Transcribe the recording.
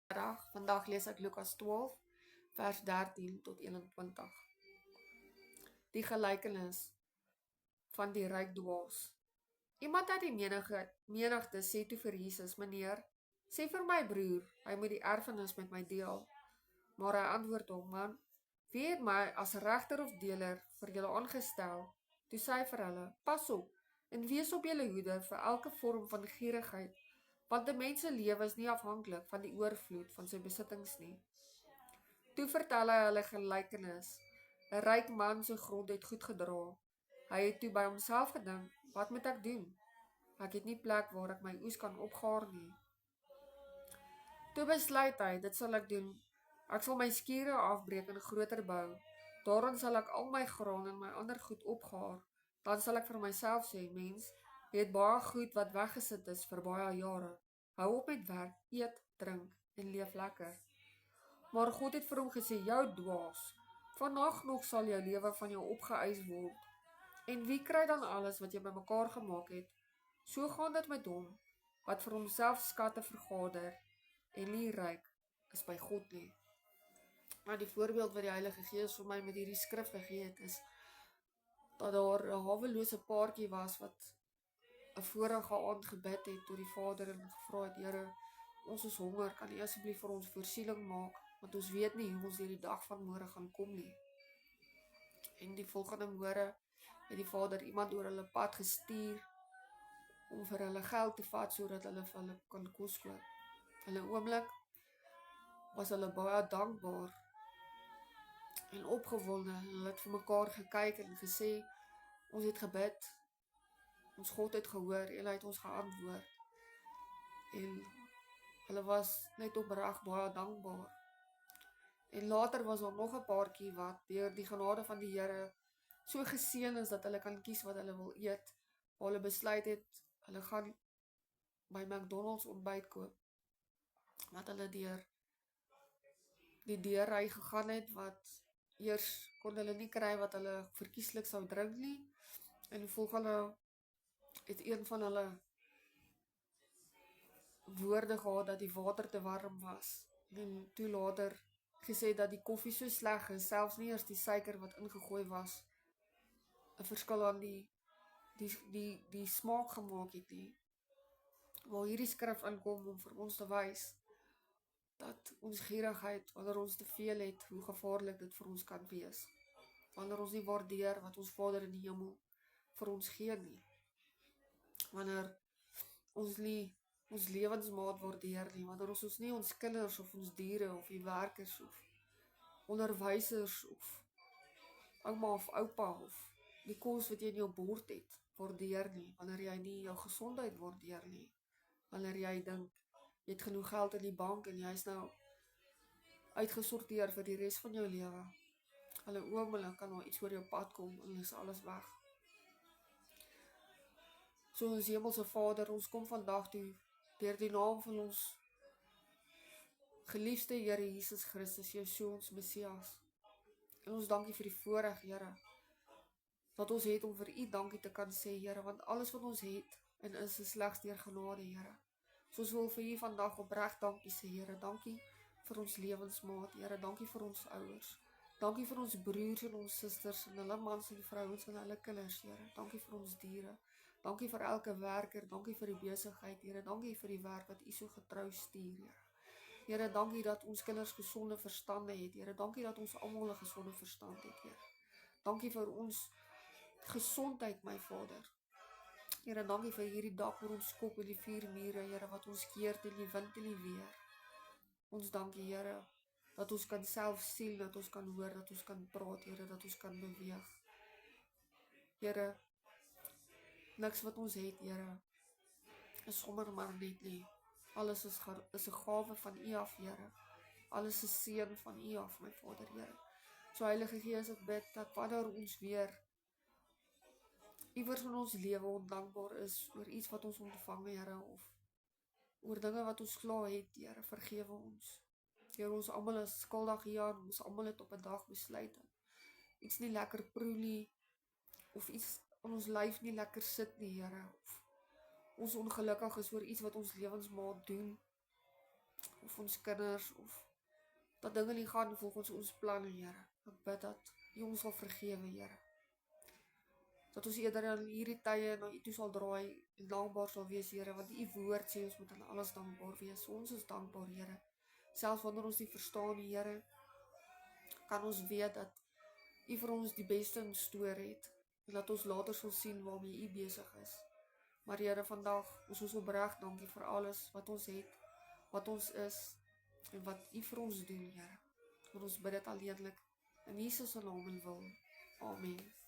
Vandag lees ek Lukas 12, vers 13 tot 21. Die gelykenis van die ryk dwaas. Iemand uit die menigte sê toe vir Jesus: Meneer, sê vir my broer, hy moet die erfenis met my deel. Maar hy antwoord hom: Man, wie het my as regter of deler vir julle aangestel? Toe sê hy vir hulle: Pas op en wees op julle hoede vir elke vorm van gierigheid, want 'n mens se lewe is nie afhanklik van die oorvloed van sy besittings nie. Toe vertel hy hulle gelykenis. 'n Ryk man se grond het goed gedra. Hy het toe by homself gedink: Wat moet ek doen? Ek het nie plek waar ek my oes kan opgaar nie. Toe besluit hy: Dit sal ek doen. Ek sal my skure afbreek en groter bou. Daarin sal ek al my graan en my ander goed opgaar. Dan sal ek vir myself sê: Mens, jy het baie goed wat weggesit is vir baie jare. Hou op met werk, eet, drink en leef lekker. Maar God het vir hom gesê: Jou dwaas, vandag nog sal jou lewe van jou opgeëis word. En wie kry dan alles wat jy bymekaar gemaak het? So gaan dit met hom wat vir homself skatte vergader en nie ryk is by God nie. Maar die voorbeeld wat die Heilige Gees vir my met hierdie skrif gegee het, is dat daar 'n hawelose paartjie was wat 'n vorige aand gebid het tot die Vader en gevra het: Here, ons is honger, kan U asseblief vir ons voorsiening maak, want ons weet nie hoe ons deur die dag van môre gaan kom nie. En die volgende môre het die Vader iemand oor hulle pad gestuur om vir hulle geld te vat sodat hulle vir hulle kan kos koop. Hulle oomblik was hulle baie dankbaar en opgewonde. Hulle het vir mekaar gekyk en gesê: Ons het gebid, ons God het gehoor en hy het ons geantwoord. En hulle was net opreg baie dankbaar. En later was daar nog 'n paartjie wat deur die genade van die Here so geseën is dat hulle kan kies wat hulle wil eet. Waar hulle besluit het hulle gaan by McDonald's ontbyt koop. Wat hulle deur die deurry gegaan het, wat eers kon hulle nie kry wat hulle verkieslik sou drink nie. En volgende het een van hulle woorde gehad dat die water te warm was. En toe later gesê dat die koffie so sleg is, selfs nie eers die suiker wat ingegooi was 'n verskil aan die smaak gemaak het nie. Waar hierdie skrif inkom om vir ons te wys dat ons gierigheid, wanneer ons te veel het, hoe gevaarlik dit vir ons kan wees. Wanneer ons nie waardeer wat ons Vader in die hemel vir ons gee nie. Wanneer ons nie ons lewensmaat waardeer nie, wanneer ons nie ons kinders of ons diere of die werkers of onderwysers of ouma of oupa of die kos wat jy in jou bord het waardeer nie, wanneer jy nie jou gesondheid waardeer nie, wanneer jy dink jy het genoeg geld in die bank en jy is nou uitgesorteer vir die res van jou lewe. Alle oomblik kan daar iets oor jou pad kom en is alles weg. So ons hemelse Vader, ons kom vandag toe deur die naam van ons geliefde Here Jesus Christus, Yeshua ons Messias. En ons dankie vir die voorreg, Here, wat ons het om vir U dankie te kan sê, Here, want alles wat ons het en is slegs deur genade, Here. So ons wil vir U vandag opreg dankie sê, Here. Dankie vir ons lewensmaat, Here. Dankie vir ons ouers. Dankie vir ons broers en ons susters en hulle mans en vrouens en hulle kinders, Here. Dankie vir ons diere. Dankie vir elke werker. Dankie vir die besigheid, Here. Dankie vir die werk wat U so getrou stuur, Here. Here, dankie dat ons kinders gesonde verstande het, Here. Dankie dat ons almal 'n gesonde verstand het, Here. Dankie vir ons gesondheid, my Vader. Here, dankie vir hierdie dak oor ons kop en die 4 mure, Here, wat ons keer teen die wind en die weer. Ons dankie, Here, dat ons kan self sien, dat ons kan hoor, dat ons kan praat, Here, dat ons kan beweeg. Here, niks wat ons het, Here, is sommer maar net nie. Alles is 'n gawe van U af, Here. Alles is seën van U af, my Vader, Here. So Heilige Gees, ek bid dat wanneer ons weer iewers in ons lewe ondankbaar is oor iets wat ons ontvang, Here, of oor dinge wat ons klaar het, Here, vergewe ons. Here, ons almal is skuldig hieraan, ons almal het op 'n dag besluit iets nie lekker proe nie, of iets in ons lyf nie lekker sit nie, Here, of ons ongelukkig is oor iets wat ons lewensmaat doen, of ons kinders, of dat dinge nie gaan volgens ons planne, Here. Ek bid dat U ons sal vergewe, Here. Dat ons eerder in hierdie tye na U toe sal draai en dankbaar sal wees, Here, want U woord sê ons moet aan alles dankbaar wees. Ons is dankbaar, Here. Selfs wanneer ons nie verstaan, Here, kan ons weet dat U vir ons die beste in store het en dat ons later sal sien waarmee U besig is. Maar Here, vandag is ons opreg dankie vir alles wat ons het, wat ons is en wat U vir ons doen, Here. En ons bid dit alleenlik in Jesus se naam en wil. Amen.